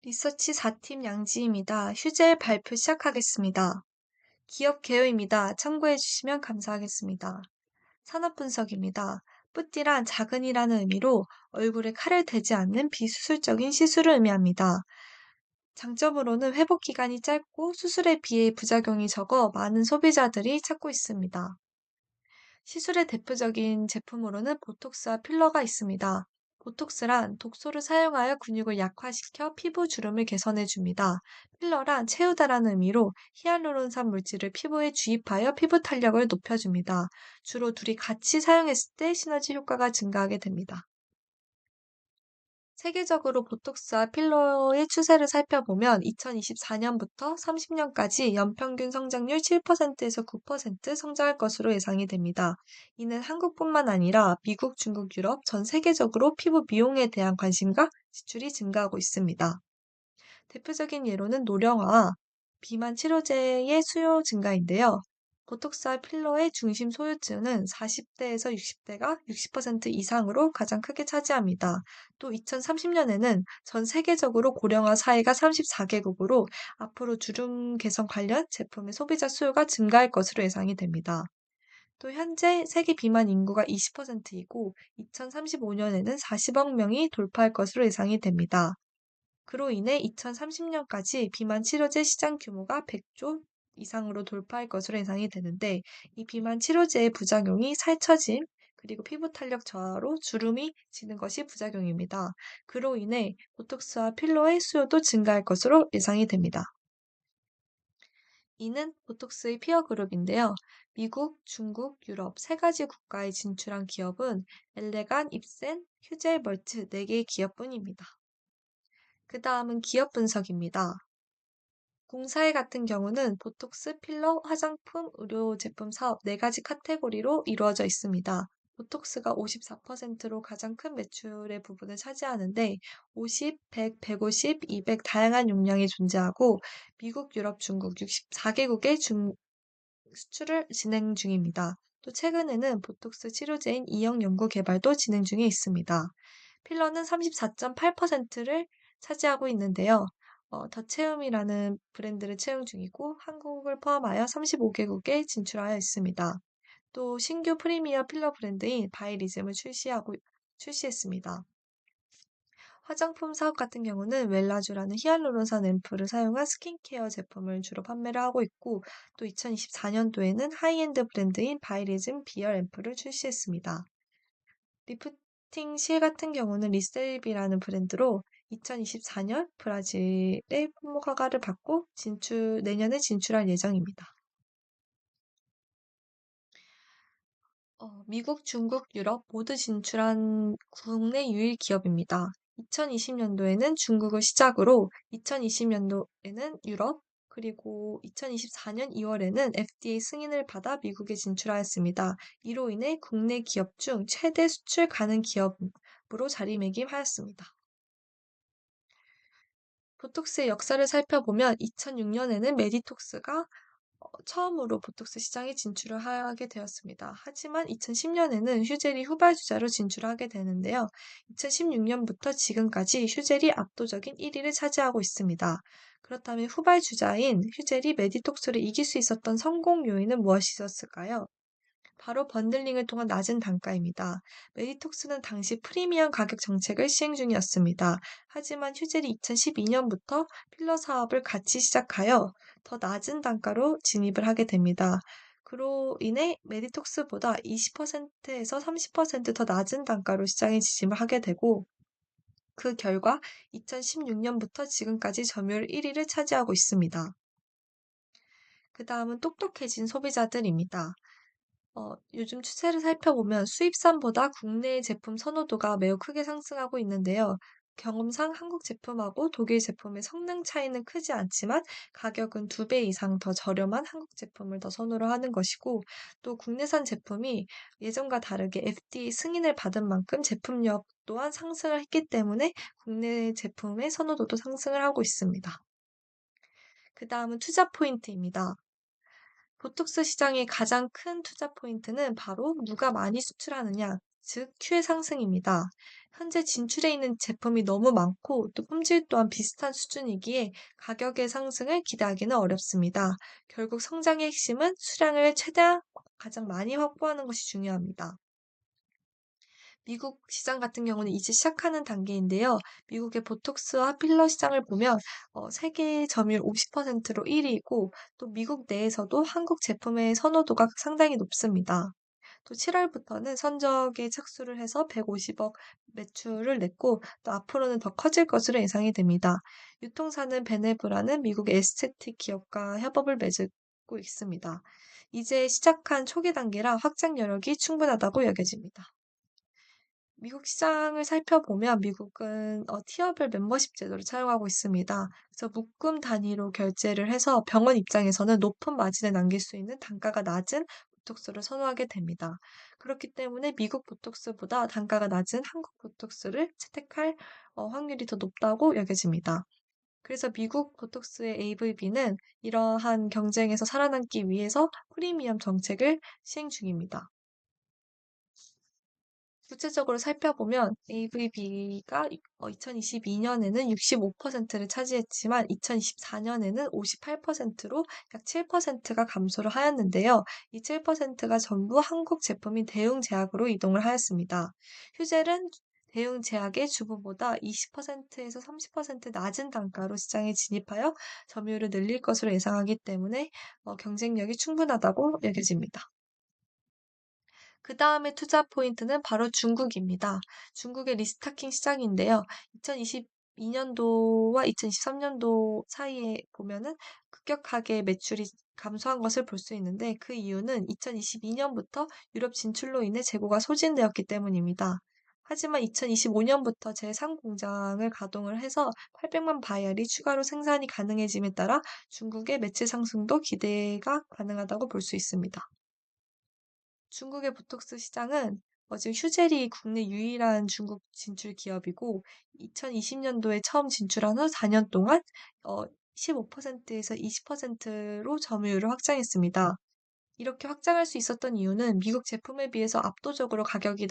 리서치 4팀 양지입니다. 휴재 발표 시작하겠습니다. 기업 개요입니다. 참고해 주시면 감사하겠습니다. 산업 분석입니다. 뿌띠란 작은이라는 의미로 얼굴에 칼을 대지 않는 비수술적인 시술을 의미합니다. 장점으로는 회복 기간이 짧고 수술에 비해 부작용이 적어 많은 소비자들이 찾고 있습니다. 시술의 대표적인 제품으로는 보톡스와 필러가 있습니다. 보톡스란 독소를 사용하여 근육을 약화시켜 피부 주름을 개선해 줍니다. 필러란 채우다라는 의미로 히알루론산 물질을 피부에 주입하여 피부 탄력을 높여줍니다. 주로 둘이 같이 사용했을 때 시너지 효과가 증가하게 됩니다. 세계적으로 보톡스와 필러의 추세를 살펴보면 2024년부터 30년까지 연평균 성장률 7%에서 9% 성장할 것으로 예상이 됩니다. 이는 한국뿐만 아니라 미국, 중국, 유럽 전 세계적으로 피부 미용에 대한 관심과 지출이 증가하고 있습니다. 대표적인 예로는 노령화와 비만 치료제의 수요 증가인데요. 보톡스와 필러의 중심 소유주는 40대에서 60대가 60% 이상으로 가장 크게 차지합니다. 또 2030년에는 전 세계적으로 고령화 사회가 34개국으로 앞으로 주름 개선 관련 제품의 소비자 수요가 증가할 것으로 예상이 됩니다. 또 현재 세계 비만 인구가 20%이고 2035년에는 40억 명이 돌파할 것으로 예상이 됩니다. 그로 인해 2030년까지 비만 치료제 시장 규모가 100조 이상으로 돌파할 것으로 예상이 되는데, 이 비만 치료제의 부작용이 살처짐, 그리고 피부 탄력 저하로 주름이 지는 것이 부작용입니다. 그로 인해 보톡스와 필러의 수요도 증가할 것으로 예상이 됩니다. 이는 보톡스의 피어 그룹인데요. 미국, 중국, 유럽 세 가지 국가에 진출한 기업은 엘레간, 입센, 휴젤 멀트 4개의 기업뿐입니다. 그 다음은 기업 분석입니다. 공사회 같은 경우는 보톡스, 필러, 화장품, 의료 제품 사업 4가지 카테고리로 이루어져 있습니다. 보톡스가 54%로 가장 큰 매출의 부분을 차지하는데 50, 100, 150, 200 다양한 용량이 존재하고 미국, 유럽, 중국 64개국에 수출을 진행 중입니다. 또 최근에는 보톡스 치료제인 이형 연구 개발도 진행 중에 있습니다. 필러는 34.8%를 차지하고 있는데요. 더체움이라는 브랜드를 채용 중이고 한국을 포함하여 35개국에 진출하여 있습니다. 또 신규 프리미어 필러 브랜드인 바이리즘을 출시했습니다. 화장품 사업 같은 경우는 웰라쥬라는 히알루론산 앰플을 사용한 스킨케어 제품을 주로 판매를 하고 있고, 또 2024년도에는 하이엔드 브랜드인 바이리즘 비열 앰플을 출시했습니다. 리프팅 실 같은 경우는 리셀비라는 브랜드로 2024년 브라질의 품목 허가를 받고 내년에 진출할 예정입니다. 미국, 중국, 유럽 모두 진출한 국내 유일 기업입니다. 2020년도에는 중국을 시작으로 2020년도에는 유럽, 그리고 2024년 2월에는 FDA 승인을 받아 미국에 진출하였습니다. 이로 인해 국내 기업 중 최대 수출 가능 기업으로 자리매김하였습니다. 보톡스의 역사를 살펴보면 2006년에는 메디톡스가 처음으로 보톡스 시장에 진출을 하게 되었습니다. 하지만 2010년에는 휴젤이 후발주자로 진출하게 되는데요. 2016년부터 지금까지 휴젤이 압도적인 1위를 차지하고 있습니다. 그렇다면 후발주자인 휴젤이 메디톡스를 이길 수 있었던 성공 요인은 무엇이 있었을까요? 바로 번들링을 통한 낮은 단가입니다. 메디톡스는 당시 프리미엄 가격 정책을 시행 중이었습니다. 하지만 휴젤이 2012년부터 필러 사업을 같이 시작하여 더 낮은 단가로 진입을 하게 됩니다. 그로 인해 메디톡스보다 20%에서 30%더 낮은 단가로 시장에 진입을 하게 되고, 그 결과 2016년부터 지금까지 점유율 1위를 차지하고 있습니다. 그 다음은 똑똑해진 소비자들입니다. 요즘 추세를 살펴보면 수입산보다 국내 제품 선호도가 매우 크게 상승하고 있는데요. 경험상 한국 제품하고 독일 제품의 성능 차이는 크지 않지만 가격은 2배 이상 더 저렴한 한국 제품을 더 선호를 하는 것이고, 또 국내산 제품이 예전과 다르게 FDA 승인을 받은 만큼 제품력 또한 상승을 했기 때문에 국내 제품의 선호도도 상승을 하고 있습니다. 그 다음은 투자 포인트입니다. 보톡스 시장의 가장 큰 투자 포인트는 바로 누가 많이 수출하느냐, 즉 Q의 상승입니다. 현재 진출해 있는 제품이 너무 많고 또 품질 또한 비슷한 수준이기에 가격의 상승을 기대하기는 어렵습니다. 결국 성장의 핵심은 수량을 최대한 가장 많이 확보하는 것이 중요합니다. 미국 시장 같은 경우는 이제 시작하는 단계인데요. 미국의 보톡스와 필러 시장을 보면 세계 점유율 50%로 1위이고 또 미국 내에서도 한국 제품의 선호도가 상당히 높습니다. 또 7월부터는 선적에 착수를 해서 150억 매출을 냈고 또 앞으로는 더 커질 것으로 예상이 됩니다. 유통사는 베네브라는 미국의 에스테틱 기업과 협업을 맺고 있습니다. 이제 시작한 초기 단계라 확장 여력이 충분하다고 여겨집니다. 미국 시장을 살펴보면 미국은 티어별 멤버십 제도를 사용하고 있습니다. 그래서 묶음 단위로 결제를 해서 병원 입장에서는 높은 마진을 남길 수 있는 단가가 낮은 보톡스를 선호하게 됩니다. 그렇기 때문에 미국 보톡스보다 단가가 낮은 한국 보톡스를 채택할 확률이 더 높다고 여겨집니다. 그래서 미국 보톡스의 AVB는 이러한 경쟁에서 살아남기 위해서 프리미엄 정책을 시행 중입니다. 구체적으로 살펴보면 AVB가 2022년에는 65%를 차지했지만 2024년에는 58%로 약 7%가 감소를 하였는데요. 이 7%가 전부 한국 제품인 대웅 제약으로 이동을 하였습니다. 휴젤은 대웅 제약의 주부보다 20%에서 30% 낮은 단가로 시장에 진입하여 점유율을 늘릴 것으로 예상하기 때문에 경쟁력이 충분하다고 여겨집니다. 그 다음에 투자 포인트는 바로 중국입니다. 중국의 리스타킹 시장인데요. 2022년도와 2023년도 사이에 보면은 급격하게 매출이 감소한 것을 볼 수 있는데 그 이유는 2022년부터 유럽 진출로 인해 재고가 소진되었기 때문입니다. 하지만 2025년부터 제3공장을 가동을 해서 800만 바이알이 추가로 생산이 가능해짐에 따라 중국의 매출 상승도 기대가 가능하다고 볼 수 있습니다. 중국의 보톡스 시장은 지금 휴젤이 국내 유일한 중국 진출 기업이고 2020년도에 처음 진출한 후 4년 동안 15%에서 20%로 점유율을 확장했습니다. 이렇게 확장할 수 있었던 이유는 미국 제품에 비해서 압도적으로 가격이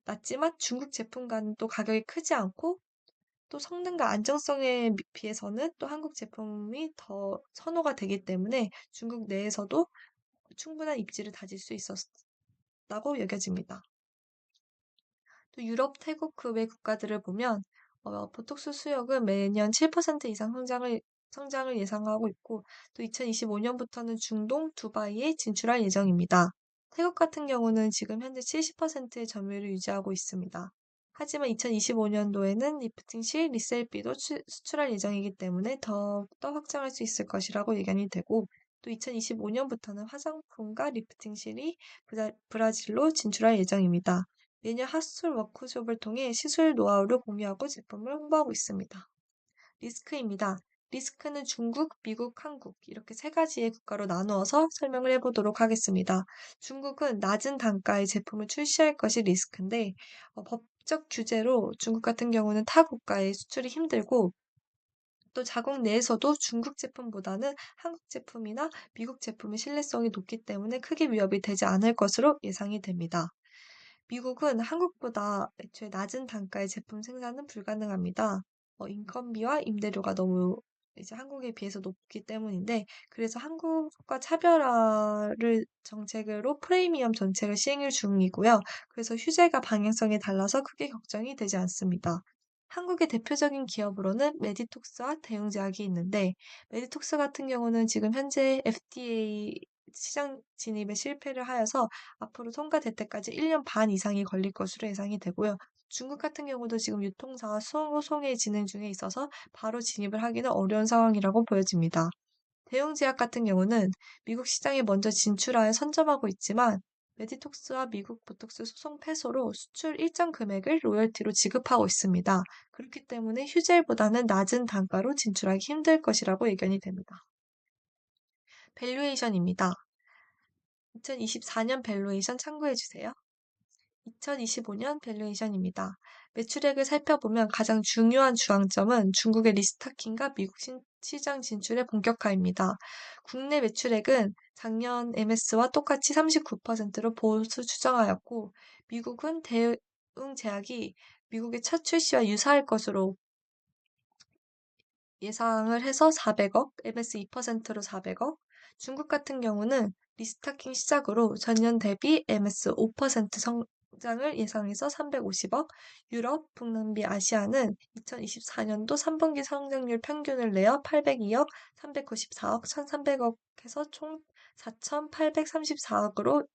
낮지만 중국 제품과는 또 가격이 크지 않고 또 성능과 안정성에 비해서는 또 한국 제품이 더 선호가 되기 때문에 중국 내에서도 충분한 입지를 다질 수 있었다고 여겨집니다. 또 유럽, 태국 그 외 국가들을 보면 보톡스 수역은 매년 7% 이상 성장을 예상하고 있고 또 2025년부터는 중동, 두바이에 진출할 예정입니다. 태국 같은 경우는 지금 현재 70%의 점유율을 유지하고 있습니다. 하지만 2025년도에는 리프팅 실 리셀비도 수출할 예정이기 때문에 더욱더 확장할 수 있을 것이라고 예견이 되고 또 2025년부터는 화장품과 리프팅 실이 브라질로 진출할 예정입니다. 매년 핫술 워크숍을 통해 시술 노하우를 공유하고 제품을 홍보하고 있습니다. 리스크입니다. 리스크는 중국, 미국, 한국 이렇게 세 가지의 국가로 나누어서 설명을 해보도록 하겠습니다. 중국은 낮은 단가의 제품을 출시할 것이 리스크인데 법적 규제로 중국 같은 경우는 타 국가에 수출이 힘들고 또 자국 내에서도 중국 제품보다는 한국 제품이나 미국 제품의 신뢰성이 높기 때문에 크게 위협이 되지 않을 것으로 예상이 됩니다. 미국은 한국보다 애초에 낮은 단가의 제품 생산은 불가능합니다. 인건비와 임대료가 너무 이제 한국에 비해서 높기 때문인데, 그래서 한국과 차별화를 정책으로 프리미엄 정책을 시행 중이고요. 그래서 휴재가 방향성이 달라서 크게 걱정이 되지 않습니다. 한국의 대표적인 기업으로는 메디톡스와 대웅제약이 있는데, 메디톡스 같은 경우는 지금 현재 FDA 시장 진입에 실패를 하여서 앞으로 통과될 때까지 1년 반 이상이 걸릴 것으로 예상이 되고요. 중국 같은 경우도 지금 유통사와 소송이 진행 중에 있어서 바로 진입을 하기는 어려운 상황이라고 보여집니다. 대웅제약 같은 경우는 미국 시장에 먼저 진출하여 선점하고 있지만 메디톡스와 미국 보톡스 소송 패소로 수출 일정 금액을 로열티로 지급하고 있습니다. 그렇기 때문에 휴젤보다는 낮은 단가로 진출하기 힘들 것이라고 예견이 됩니다. 밸류에이션입니다. 2024년 밸류에이션 참고해 주세요. 2025년 밸류에이션입니다. 매출액을 살펴보면 가장 중요한 주안점은 중국의 리스타킹과 미국 시장 진출의 본격화입니다. 국내 매출액은 작년 MS와 똑같이 39%로 보수 추정하였고 미국은 대응 제약이 미국의 첫 출시와 유사할 것으로 예상을 해서 400억, MS 2%로 400억, 중국 같은 경우는 리스타킹 시작으로 전년 대비 MS 5% 성장을 예상해서 350억, 유럽, 북남미, 아시아는 2024년도 3분기 성장률 평균을 내어 802억, 394억, 1,300억 해서 총 4,834억으로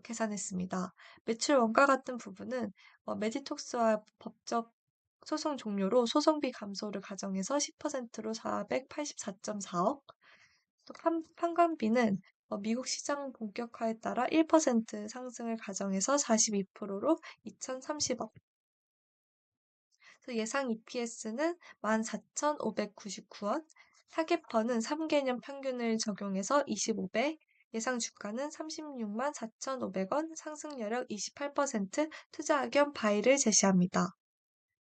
계산했습니다. 매출 원가 같은 부분은 메디톡스와 법적 소송 종료로 소송비 감소를 가정해서 10%로 484.4억, 또 판관비는 미국 시장 본격화에 따라 1% 상승을 가정해서 42%로 2,030억. 예상 EPS는 14,599원, 타겟퍼는 3개년 평균을 적용해서 25배, 예상 주가는 36만 4,500원, 상승 여력 28%, 투자 의견 바이를 제시합니다.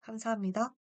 감사합니다.